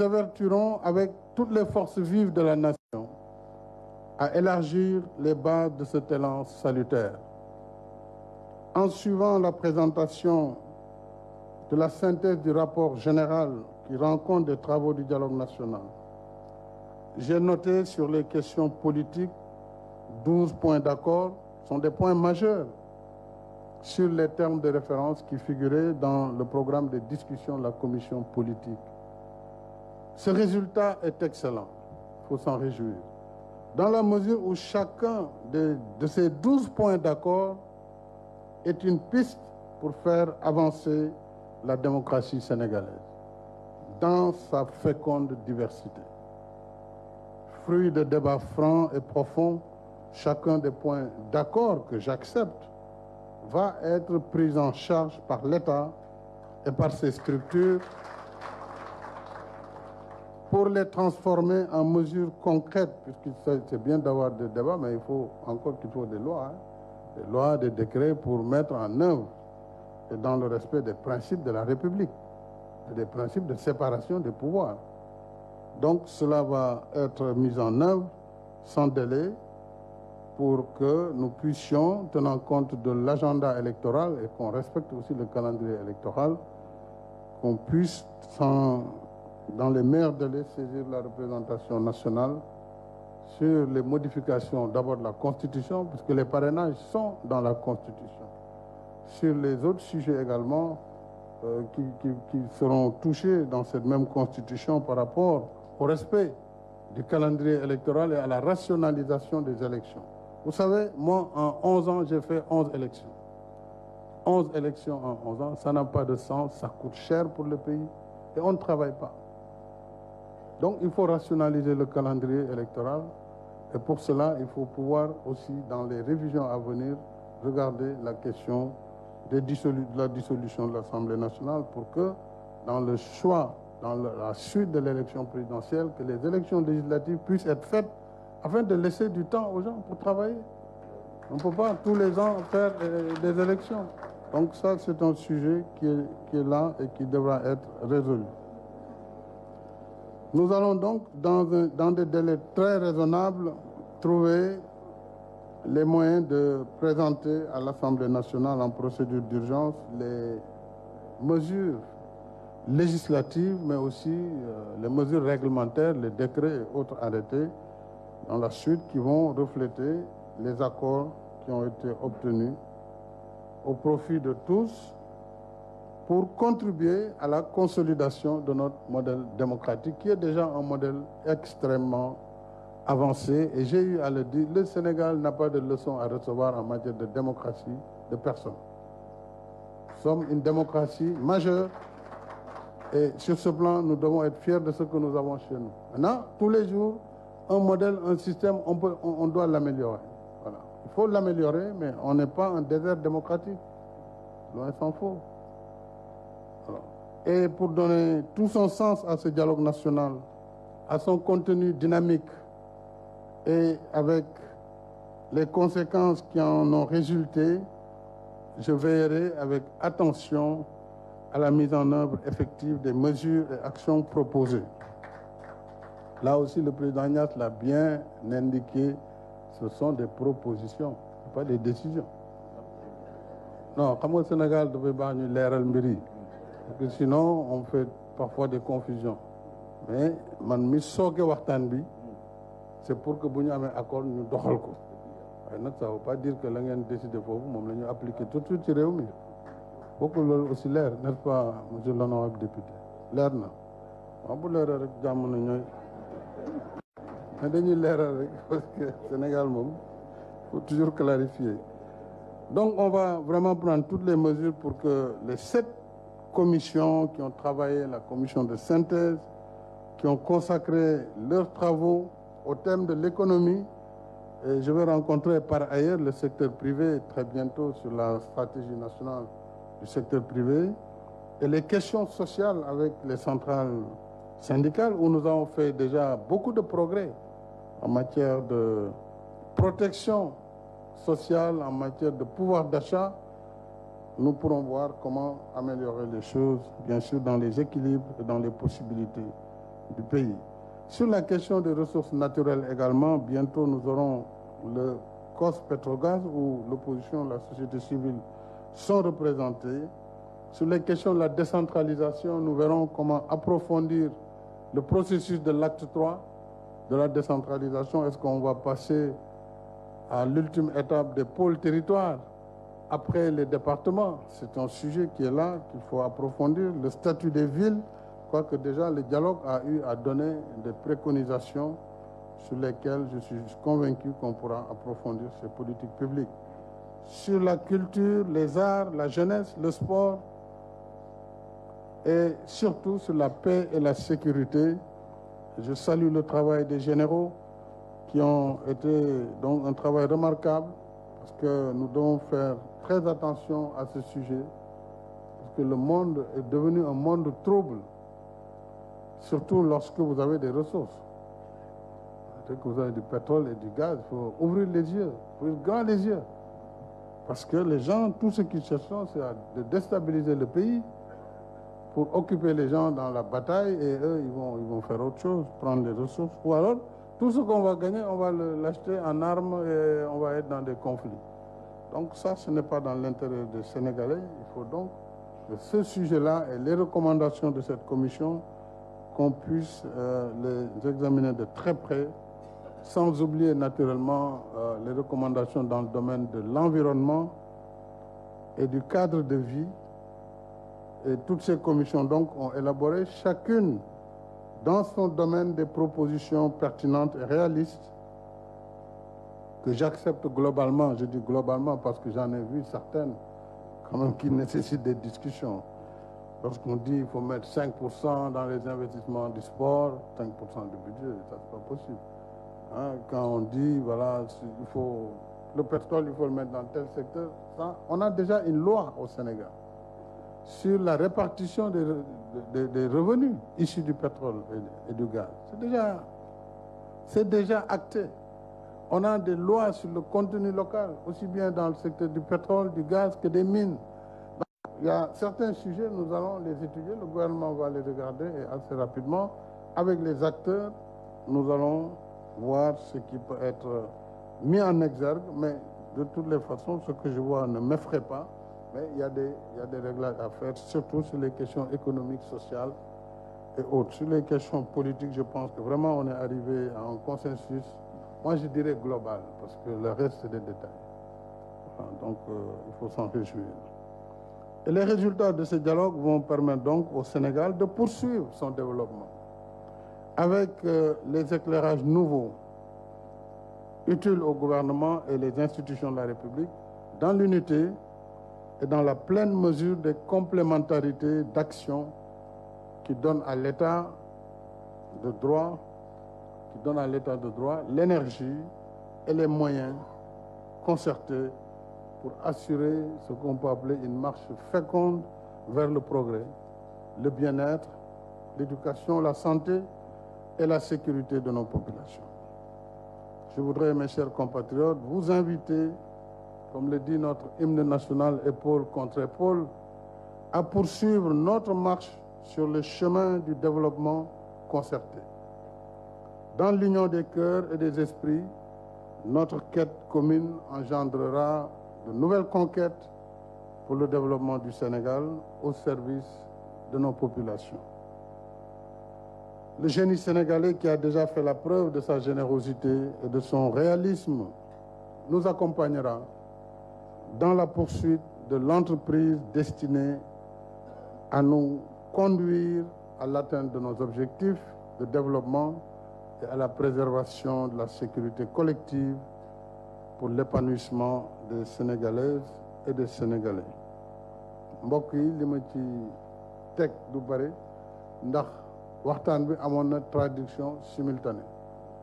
nous avertirons avec toutes les forces vives de la nation à élargir les bases de cet élan salutaire. En suivant la présentation de la synthèse du rapport général qui rend compte des travaux du dialogue national, j'ai noté sur les questions politiques 12 points d'accord, sont des points majeurs sur les termes de référence qui figuraient dans le programme de discussion de la commission politique. Ce résultat est excellent, il faut s'en réjouir, dans la mesure où chacun de ces 12 points d'accord est une piste pour faire avancer la démocratie sénégalaise dans sa féconde diversité. Fruit de débats francs et profonds, chacun des points d'accord que j'accepte va être pris en charge par l'État et par ses structures pour les transformer en mesures concrètes, puisque c'est bien d'avoir des débats, mais il faut encore qu'il faut des lois, des lois, des décrets pour mettre en œuvre, et dans le respect des principes de la République, et des principes de séparation des pouvoirs. Donc cela va être mis en œuvre sans délai pour que nous puissions, tenant compte de l'agenda électoral et qu'on respecte aussi le calendrier électoral, qu'on puisse, dans les meilleurs délais, saisir la représentation nationale sur les modifications d'abord de la Constitution, puisque les parrainages sont dans la Constitution, sur les autres sujets également qui seront touchés dans cette même Constitution par rapport au respect du calendrier électoral et à la rationalisation des élections. Vous savez, moi, en 11 ans, j'ai fait 11 élections. 11 élections en 11 ans, ça n'a pas de sens, ça coûte cher pour le pays et on ne travaille pas. Donc, il faut rationaliser le calendrier électoral et pour cela, il faut pouvoir aussi, dans les révisions à venir, regarder la question de la dissolution de l'Assemblée nationale pour que, dans le choix, dans la suite de l'élection présidentielle, que les élections législatives puissent être faites afin de laisser du temps aux gens pour travailler. On ne peut pas tous les ans faire des élections. Donc ça, c'est un sujet qui est là et qui devra être résolu. Nous allons donc, dans des délais très raisonnables, trouver les moyens de présenter à l'Assemblée nationale en procédure d'urgence les mesures législatives, mais aussi les mesures réglementaires, les décrets et autres arrêtés dans la suite qui vont refléter les accords qui ont été obtenus au profit de tous pour contribuer à la consolidation de notre modèle démocratique qui est déjà un modèle extrêmement avancé. Et j'ai eu à le dire, le Sénégal n'a pas de leçons à recevoir en matière de démocratie de personne. Nous sommes une démocratie majeure et sur ce plan, nous devons être fiers de ce que nous avons chez nous. Maintenant, tous les jours, un modèle, un système, on doit l'améliorer. Voilà. Il faut l'améliorer, mais on n'est pas un désert démocratique. Loin s'en faut. Alors, et pour donner tout son sens à ce dialogue national, à son contenu dynamique et avec les conséquences qui en ont résulté, je veillerai avec attention à la mise en œuvre effective des mesures et actions proposées. Là aussi, le président Agnès l'a bien indiqué, ce sont des propositions, pas des décisions. Non, comme au Sénégal, devait pas nous leeral mbiri, parce que sinon on fait parfois des confusions. Mais man mi soké waxtan bi, c'est pour que bu ñu amé accord ñu doxal ko. Waaye nag ça veut pas dire que la ngeen décider foofu moom la ñu appliquer tout de suite ci réew mi. Beaucoup loolu aussi leer, n'est-ce pas, monsieur l'honorable député? Leer na. Waaw bu leeral rek jàmm na ñooy. Mais dañuy leeral rek parce que Sénégal moom faut toujours clarifier. Donc on va vraiment prendre toutes les mesures pour que les 7 commissions qui ont travaillé, la commission de synthèse, qui ont consacré leurs travaux au thème de l'économie, et je vais rencontrer par ailleurs le secteur privé très bientôt sur la stratégie nationale du secteur privé, et les questions sociales avec les centrales syndicales où nous avons fait déjà beaucoup de progrès en matière de protection sociale, en matière de pouvoir d'achat. Nous pourrons voir comment améliorer les choses, bien sûr dans les équilibres et dans les possibilités du pays. Sur la question des ressources naturelles également, bientôt nous aurons le COS Petrogaz où l'opposition, la société civile sont représentés. Sur les questions de la décentralisation, nous verrons comment approfondir le processus de l'acte 3 de la décentralisation. Est-ce qu'on va passer à l'ultime étape des pôles territoires après les départements? C'est un sujet qui est là, qu'il faut approfondir. Le statut des villes, quoique déjà le dialogue a eu à donner des préconisations sur lesquelles je suis convaincu qu'on pourra approfondir ces politiques publiques. Sur la culture, les arts, la jeunesse, le sport et surtout sur la paix et la sécurité. Je salue le travail des généraux qui ont été donc un travail remarquable parce que nous devons faire très attention à ce sujet parce que le monde est devenu un monde trouble, surtout lorsque vous avez des ressources. Dès que vous avez du pétrole et du gaz, il faut ouvrir les yeux, ouvrir grand les yeux. Parce que les gens, tout ce qu'ils cherchent, c'est de déstabiliser le pays pour occuper les gens dans la bataille et eux, ils vont faire autre chose, prendre les ressources. Ou alors, tout ce qu'on va gagner, on va l'acheter en armes et on va être dans des conflits. Donc ça, ce n'est pas dans l'intérêt des Sénégalais. Il faut donc que ce sujet-là et les recommandations de cette commission, qu'on puisse les examiner de très près, sans oublier naturellement les recommandations dans le domaine de l'environnement et du cadre de vie. Et toutes ces commissions donc ont élaboré chacune dans son domaine des propositions pertinentes et réalistes que j'accepte globalement. Je dis globalement parce que j'en ai vu certaines quand même qui nécessitent des discussions. Lorsqu'on dit qu'il faut mettre 5% dans les investissements du sport, 5% du budget, ça c'est pas possible. Hein, quand on dit, voilà, le pétrole, il faut le mettre dans tel secteur, ça, on a déjà une loi au Sénégal sur la répartition des revenus issus du pétrole et du gaz. C'est déjà acté. On a des lois sur le contenu local, aussi bien dans le secteur du pétrole, du gaz que des mines. Il y a certains sujets, nous allons les étudier, le gouvernement va les regarder et assez rapidement, avec les acteurs, nous allons voir ce qui peut être mis en exergue, mais de toutes les façons, ce que je vois ne m'effraie pas, mais il y a des réglages à faire, surtout sur les questions économiques, sociales et autres. Sur les questions politiques, je pense que vraiment on est arrivé à un consensus, moi je dirais global, parce que le reste c'est des détails. Voilà, donc il faut s'en réjouir. Et les résultats de ce dialogue vont permettre donc au Sénégal de poursuivre son développement avec les éclairages nouveaux utiles au gouvernement et les institutions de la République dans l'unité et dans la pleine mesure des complémentarités d'action qui donnent à l'État de droit, l'énergie et les moyens concertés pour assurer ce qu'on peut appeler une marche féconde vers le progrès, le bien-être, l'éducation, la santé et la sécurité de nos populations. Je voudrais, mes chers compatriotes, vous inviter, comme le dit notre hymne national, épaule contre épaule, à poursuivre notre marche sur le chemin du développement concerté. Dans l'union des cœurs et des esprits, notre quête commune engendrera de nouvelles conquêtes pour le développement du Sénégal au service de nos populations. Le génie sénégalais qui a déjà fait la preuve de sa générosité et de son réalisme nous accompagnera dans la poursuite de l'entreprise destinée à nous conduire à l'atteinte de nos objectifs de développement et à la préservation de la sécurité collective pour l'épanouissement des Sénégalaises et des Sénégalais. mbokk yi li ma ci teg du bare ndax waxtaan bi amoon na traduction simultanée